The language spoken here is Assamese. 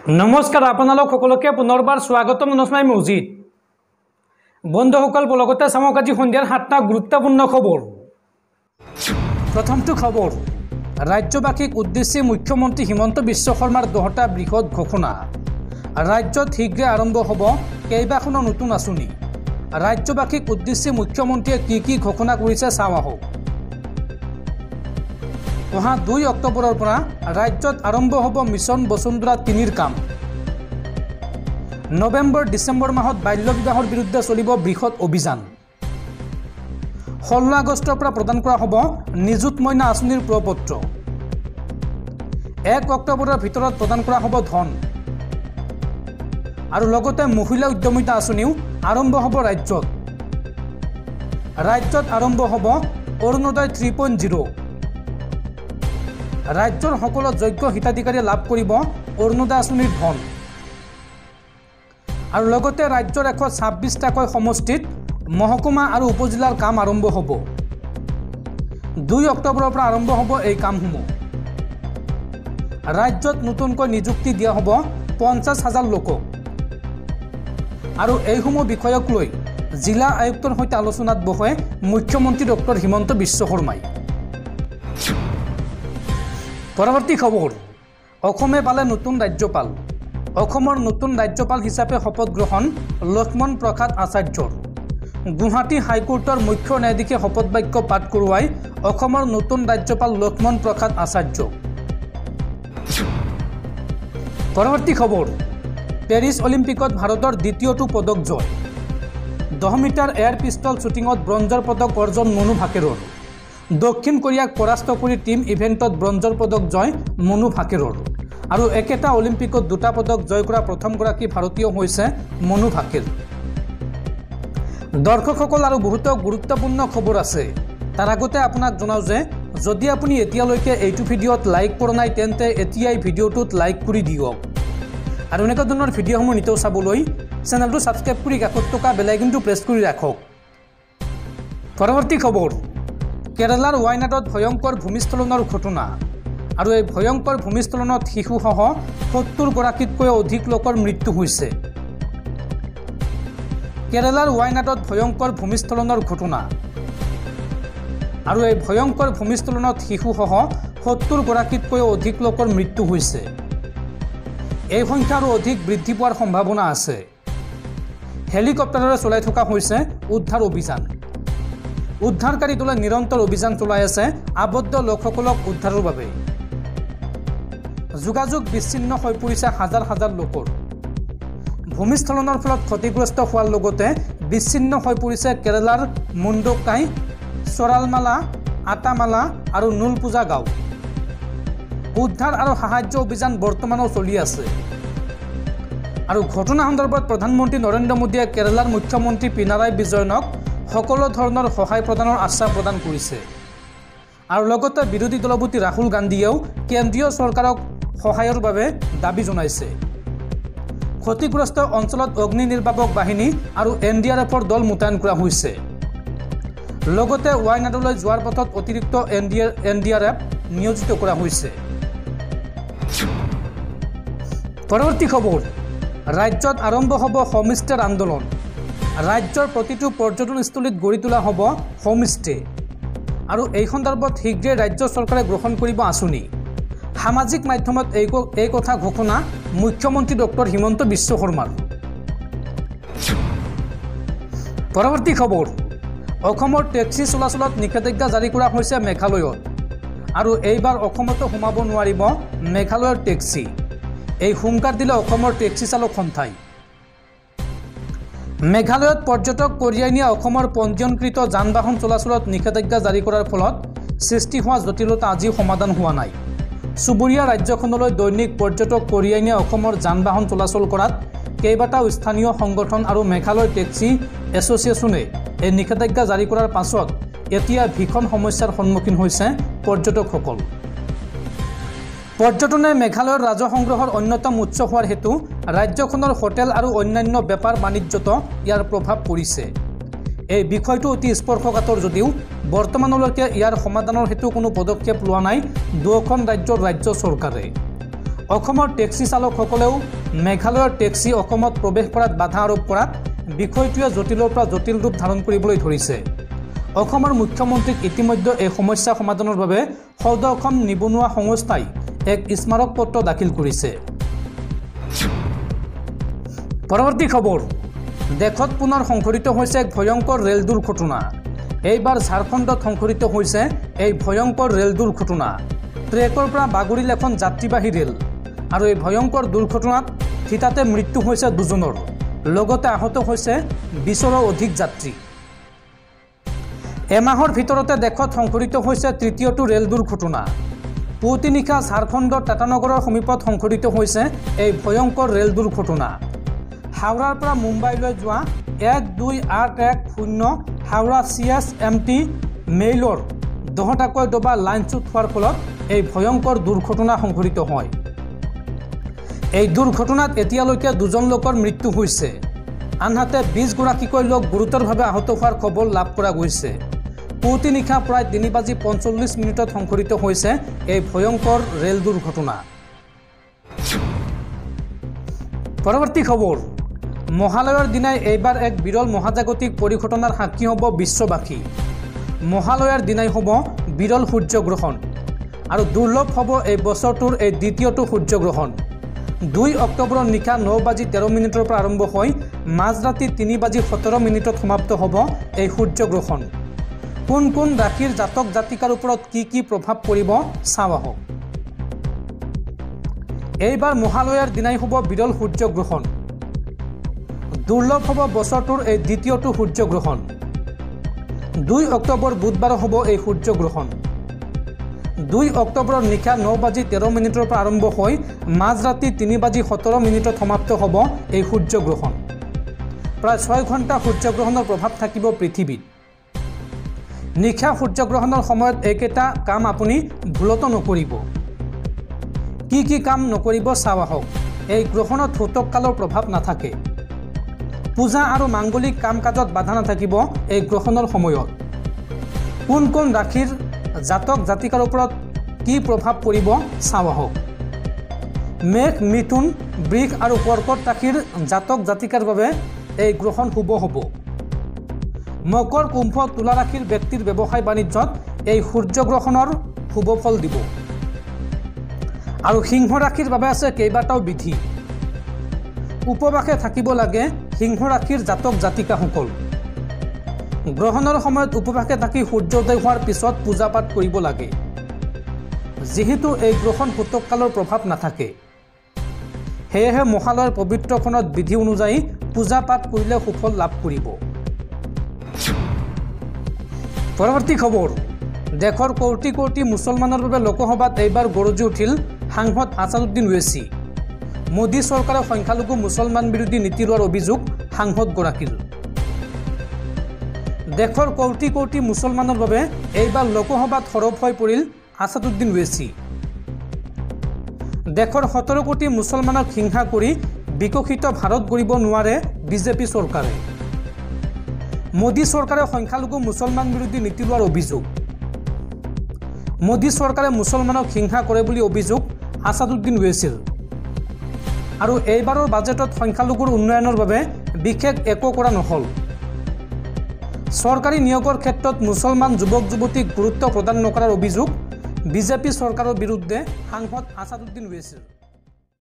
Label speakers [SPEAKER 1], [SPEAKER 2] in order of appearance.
[SPEAKER 1] নমস্কাৰ আপোনালোক সকলোকে পুনৰবাৰ স্বাগতম নস্মাই মছজিদ বন্ধুসকল বলগতে চামক আজি সন্ধিয়াৰ 7টা গুৰুত্বপূৰ্ণ খবৰ। প্ৰথমটো খবৰ, ৰাজ্যবাসীক উদ্দেশ্যে মুখ্যমন্ত্ৰী হিমন্ত বিশ্ব শৰ্মাৰ 10টা বৃহৎ ঘোষণা। ৰাজ্যত শীঘ্ৰে আৰম্ভ হ'ব কেইবাখনো নতুন আঁচনি। ৰাজ্যবাসীক উদ্দেশ্যে মুখ্যমন্ত্ৰীয়ে কি ঘোষণা কৰিছে চাওঁ আহক। অহা 2 অক্টোবৰৰ পৰা ৰাজ্যত আৰম্ভ হ'ব মিছন বসুন্ধৰা 3ৰ কাম। নৱেম্বৰ ডিচেম্বৰ মাহত বাল্য বিবাহৰ বিৰুদ্ধে চলিব বৃহৎ অভিযান। 16 আগষ্টৰ পৰা প্ৰদান কৰা হ'ব নিযুত মইনা আঁচনিৰ প্ৰপত্ৰ। 1 অক্টোবৰৰ ভিতৰত প্ৰদান কৰা হ'ব ধন। আৰু লগতে মহিলা উদ্যমিতা আঁচনিও আৰম্ভ হ'ব ৰাজ্যত। ৰাজ্যত আৰম্ভ হ'ব অৰুণোদয় 3.0। ৰাজ্যৰ সকলো যোগ্য হিতাধিকাৰীয়ে লাভ কৰিব অৰুণোদয় আঁচনিৰ ধন। আৰু লগতে ৰাজ্যৰ 126টাকৈ সমষ্টিত মহকুমা আৰু উপজিলাৰ কাম আৰম্ভ হ'ব। 2 অক্টোবৰৰ পৰা আৰম্ভ হ'ব এই কামসমূহ। ৰাজ্যত নতুনকৈ নিযুক্তি দিয়া হ'ব 50,000 লোকক। আৰু এইসমূহ বিষয়ক লৈ জিলা আয়ুক্তৰ সৈতে আলোচনাত বহে মুখ্যমন্ত্ৰী ডক্টৰ হিমন্ত বিশ্ব শৰ্মাই। পৰৱৰ্তী খবৰ, অসমে পালে নতুন ৰাজ্যপাল। অসমৰ নতুন ৰাজ্যপাল হিচাপে শপত গ্ৰহণ লক্ষ্মণ প্ৰসাদ আচাৰ্যৰ। গুৱাহাটী হাইকোৰ্টৰ মুখ্য ন্যায়াধীশে শপত বাক্য পাঠ কৰোৱাই অসমৰ নতুন ৰাজ্যপাল লক্ষ্মণ প্ৰসাদ আচাৰ্য। পৰৱৰ্তী খবৰ, পেৰিছ অলিম্পিকত ভাৰতৰ দ্বিতীয়টো পদক জয়। 10 মিটাৰ এয়াৰ পিষ্টল শ্বুটিঙত ব্ৰঞ্জৰ পদক অৰ্জন মনু ভাকেৰৰ। দক্ষিণ কোৰিয়াক পৰাস্ত কৰি টিম ইভেণ্টত ব্ৰঞ্জৰ পদক জয় মনু ভাকেৰৰ। আৰু একেটা অলিম্পিকত 2টা পদক জয় কৰা প্ৰথমগৰাকী ভাৰতীয় হৈছে মনু ভাকেৰ। দৰ্শকসকল আৰু বহুতো গুৰুত্বপূৰ্ণ খবৰ আছে। তাৰ আগতে আপোনাক জনাওঁ যে যদি আপুনি এতিয়ালৈকে এইটো ভিডিঅ'ত লাইক কৰা নাই তেন্তে এতিয়াই ভিডিঅ'টোত লাইক কৰি দিয়ক। আৰু এনেকুৱা ধৰণৰ ভিডিঅ'সমূহ নিতৌ চাবলৈ চেনেলটো ছাবস্ক্ৰাইব কৰি কাষত থকা বেল আইকনটো প্ৰেছ কৰি ৰাখক। পৰৱৰ্তী খবৰ, কেৰালাৰ ৱাইনাডত ভয়ংকৰ ভূমিস্খলনৰ ঘটনা। আৰু এই ভয়ংকৰ ভূমিস্খলনত শিশুসহ 70গৰাকীতকৈও অধিক লোকৰ মৃত্যু হৈছে। কেৰালাৰ ৱাইনাডত ভয়ংকৰ ভূমিস্খলনৰ ঘটনা। আৰু এই ভয়ংকৰ ভূমিস্খলনত শিশুসহ 70গৰাকীতকৈও অধিক লোকৰ মৃত্যু হৈছে। এই সংখ্যা আৰু অধিক বৃদ্ধি পোৱাৰ সম্ভাৱনা আছে। হেলিকপ্টাৰেৰে চলাই থকা হৈছে উদ্ধাৰ অভিযান। উদ্ধাৰকাৰী দলে নিৰন্তৰ অভিযান চলাই আছে আবদ্ধ লোকসকলক উদ্ধাৰৰ বাবে। যোগাযোগ বিচ্ছিন্ন হৈ পৰিছে হাজাৰ হাজাৰ লোকৰ। ভূমিস্খলনৰ ফলত ক্ষতিগ্ৰস্ত হোৱাৰ লগতে বিচ্ছিন্ন হৈ পৰিছে কেৰালাৰ মুণ্ডকাই, চৰালমালা, আটামালা আৰু নুলপুজা গাঁও। উদ্ধাৰ আৰু সাহায্য অভিযান বৰ্তমানো চলি আছে। আৰু ঘটনা সন্দৰ্ভত প্ৰধানমন্ত্ৰী নৰেন্দ্ৰ মোদীয়ে কেৰালাৰ মুখ্যমন্ত্ৰী পিনাৰায় বিজয়নক সকলো ধৰণৰ সহায় প্ৰদানৰ আশ্বাস প্ৰদান কৰিছে। আৰু লগতে বিৰোধী দলপতি ৰাহুল গান্ধীয়েও কেন্দ্ৰীয় চৰকাৰক সহায়ৰ বাবে দাবী জনাইছে। ক্ষতিগ্ৰস্ত অঞ্চলত অগ্নি নিৰ্বাপক বাহিনী আৰু NDRFৰ দল মোতায়েন কৰা হৈছে। লগতে ৱাইনাডলৈ যোৱাৰ পথত অতিৰিক্ত NDRF নিয়োজিত কৰা হৈছে। পৰৱৰ্তী খবৰ, ৰাজ্যত আৰম্ভ হ'ব হোমষ্টেৰ আন্দোলন। ৰাজ্যৰ প্ৰতিটো পৰ্যটনস্থলীত গঢ়ি তোলা হ'ব হোমষ্টে। আৰু এই সন্দৰ্ভত শীঘ্ৰে ৰাজ্য চৰকাৰে গ্ৰহণ কৰিব আঁচনি। সামাজিক মাধ্যমত এই কথা ঘোষণা মুখ্যমন্ত্ৰী ডক্টৰ হিমন্ত বিশ্ব শৰ্মাৰ। পৰৱৰ্তী খবৰ, অসমৰ টেক্সি চলাচলত নিষেধাজ্ঞা জাৰি কৰা হৈছে মেঘালয়ত। আৰু এইবাৰ অসমতো সোমাব নোৱাৰিব মেঘালয়ৰ টেক্সি। এই হুংকাৰ দিলে অসমৰ টেক্সি চালক সন্থাই। মেঘালয়ত পৰ্যটক কঢ়িয়াই নিয়া অসমৰ পঞ্জীয়নকৃত যান বাহন চলাচলত নিষেধাজ্ঞা জাৰি কৰাৰ ফলত সৃষ্টি হোৱা জটিলতা আজিও সমাধান হোৱা নাই। চুবুৰীয়া ৰাজ্যখনলৈ দৈনিক পৰ্যটক কঢ়িয়াই নিয়া অসমৰ যান বাহন চলাচল কৰাত কেইবাটাও স্থানীয় সংগঠন আৰু মেঘালয় টেক্সি এছ'চিয়েশ্যনে এই নিষেধাজ্ঞা জাৰি কৰাৰ পাছত এতিয়া ভীষণ সমস্যাৰ সন্মুখীন হৈছে পৰ্যটকসকল। পৰ্যটনে মেঘালয়ৰ ৰাজহ সংগ্ৰহৰ অন্যতম উৎস হোৱাৰ হেতু ৰাজ্যখনৰ হোটেল আৰু অন্যান্য বেপাৰ বাণিজ্যত ইয়াৰ প্ৰভাৱ পৰিছে। এই বিষয়টো অতি স্পৰ্শকাতৰ যদিও বৰ্তমানলৈকে ইয়াৰ সমাধানৰ হেতু কোনো পদক্ষেপ লোৱা নাই দুয়োখন ৰাজ্যৰ ৰাজ্য চৰকাৰে। অসমৰ টেক্সি চালকসকলেও মেঘালয়ৰ টেক্সি অসমত প্ৰৱেশ কৰাত বাধা আৰোপ কৰাত বিষয়টোৱে জটিলৰ পৰা জটিল ৰূপ ধাৰণ কৰিবলৈ ধৰিছে। অসমৰ মুখ্যমন্ত্ৰীক ইতিমধ্যে এই সমস্যা সমাধানৰ বাবে সৌদ অসম নিবনুৱা সংস্থাই এক স্মাৰক পত্ৰ দাখিল কৰিছে। পৰৱৰ্তী খবৰ, দেশত পুনৰ সংঘটিত হৈছে এক ভয়ংকৰ ৰেল দুৰ্ঘটনা। এইবাৰ ঝাৰখণ্ডত সংঘটিত হৈছে এই ভয়ংকৰ ৰেল দুৰ্ঘটনা। ট্ৰেকৰ পৰা বাগৰিল এখন যাত্ৰীবাহী ৰেল আৰু এই ভয়ংকৰ দুৰ্ঘটনাত থিতাতে মৃত্যু হৈছে 2জনৰ, লগতে আহত হৈছে 20ৰো অধিক যাত্ৰী। এমাহৰ ভিতৰতে দেশত সংঘটিত হৈছে তৃতীয়টো ৰেল দুৰ্ঘটনা। পুৱতি নিশা ঝাৰখণ্ডৰ টাটানগৰৰ সমীপত সংঘটিত হৈছে এই ভয়ংকৰ ৰেল দুৰ্ঘটনা। হাওৰাৰ পৰা মুম্বাইলৈ যোৱা 1281 হাওৰা CSMT মেইলৰ 10টাকৈ ডবা লাইনচ্যুত হোৱাৰ ফলত এই ভয়ংকৰ দুৰ্ঘটনা সংঘটিত হয়। এই দুৰ্ঘটনাত এতিয়ালৈকে 2জন লোকৰ মৃত্যু হৈছে, আনহাতে 20গৰাকীকৈ লোক গুৰুতৰভাৱে আহত হোৱাৰ খবৰ লাভ কৰা গৈছে। পুৱতি নিশা প্ৰায় 3:45 সংঘটিত হৈছে এই ভয়ংকৰ ৰেল দুৰ্ঘটনা। পৰৱৰ্তী খবৰ, মহালয়ৰ দিনাই এইবাৰ এক বিৰল মহাজাগতিক পৰিঘটনাৰ সাক্ষী হ'ব বিশ্ববাসী। মহালয়ৰ দিনাই হ'ব বিৰল সূৰ্যগ্ৰহণ আৰু দুৰ্লভ হ'ব এই বছৰটোৰ এই দ্বিতীয়টো সূৰ্যগ্ৰহণ। 2 অক্টোবৰৰ নিশা 9:13 পৰা আৰম্ভ হৈ মাজৰাতি 3:17 সমাপ্ত হ'ব এই সূৰ্যগ্ৰহণ। কোন কোন ৰাশিৰ জাতক জাতিকাৰ ওপৰত কি প্ৰভাৱ পৰিব চাওঁ আহক। এইবাৰ মহালয়ৰ দিনাই হ'ব বিৰল সূৰ্যগ্ৰহণ। দুৰ্লভ হ'ব বছৰটোৰ এই দ্বিতীয়টো সূৰ্যগ্ৰহণ। 2 অক্টোবৰ বুধবাৰ হ'ব এই সূৰ্যগ্ৰহণ। 2 অক্টোবৰৰ নিশা 9:13 পৰা আৰম্ভ হৈ মাজৰাতি 3:17 সমাপ্ত হ'ব এই সূৰ্যগ্ৰহণ। প্ৰায় 6 ঘণ্টা সূৰ্যগ্ৰহণৰ প্ৰভাৱ থাকিব পৃথিৱীত। নিশা সূৰ্যগ্ৰহণৰ সময়ত এইকেইটা কাম আপুনি ভুলতো নকৰিব। কি কাম নকৰিব চাওঁ আহক। এই গ্ৰহণত সূতককালৰ প্ৰভাৱ নাথাকে। পূজা আৰু মাংগলিক কাম কাজত বাধা নাথাকিব এই গ্ৰহণৰ সময়ত। কোন কোন ৰাশিৰ জাতক জাতিকাৰ ওপৰত কি প্ৰভাৱ পৰিব চাওঁ আহক। মেঘ, মিথুন, বৃষ আৰু কৰ্কট ৰাশিৰ জাতক জাতিকাৰ বাবে এই গ্ৰহণ শুভ হ'ব। মকৰ, কুম্ভ, তুলা ৰাশিৰ ব্যক্তিৰ ব্যৱসায় বাণিজ্যত এই সূৰ্যগ্ৰহণৰ শুভ ফল দিব। আৰু সিংহ ৰাশিৰ বাবে আছে কেইবাটাও বিধি। উপবাসে থাকিব লাগে সিংহ ৰাশিৰ জাতক জাতিকাসকল। গ্ৰহণৰ সময়ত উপবাসে থাকি সূৰ্যোদয় হোৱাৰ পিছত পূজা পাঠ কৰিব লাগে, যিহেতু এই গ্ৰহণ সূতককালৰ প্ৰভাৱ নাথাকে। সেয়েহে মহালয়ৰ পবিত্ৰখনত বিধি অনুযায়ী পূজা পাঠ কৰিলে সুফল লাভ কৰিব। পৰৱৰ্তী খবৰ, দেশৰ কোটি কোটি মুছলমানৰ বাবে লোকসভাত এইবাৰ গৰজি উঠিল সাংসদ আছাদুদ্দিন ওৱেইচি। মোদী চৰকাৰে সংখ্যালঘু মুছলমান বিৰোধী নীতি লোৱাৰ অভিযোগ সাংসদগৰাকীৰ। দেশৰ কোটি কোটি মুছলমানৰ বাবে এইবাৰ লোকসভাত সৰব হৈ পৰিল আছাদুদ্দিন ওৱেইচি। দেশৰ 17 কোটি মুছলমানক হিংসা কৰি বিকশিত ভাৰত গঢ়িব নোৱাৰে বিজেপি চৰকাৰে। মোদী চৰকাৰে সংখ্যালঘু মুছলমান বিৰোধী নীতি লোৱাৰ অভিযোগ। মোদী চৰকাৰে মুছলমানক হিংসা কৰে বুলি অভিযোগ আছাদুদ্দিন ওৱেইচিৰ। আৰু এইবাৰৰ বাজেটত সংখ্যালঘুৰ উন্নয়নৰ বাবে বিশেষ একো কৰা নহ'ল। চৰকাৰী নিয়োগৰ ক্ষেত্ৰত মুছলমান যুৱক যুৱতীক গুৰুত্ব প্ৰদান নকৰাৰ অভিযোগ বিজেপি চৰকাৰৰ বিৰুদ্ধে সাংসদ আছাদুদ্দিন ওৱেইচিৰ।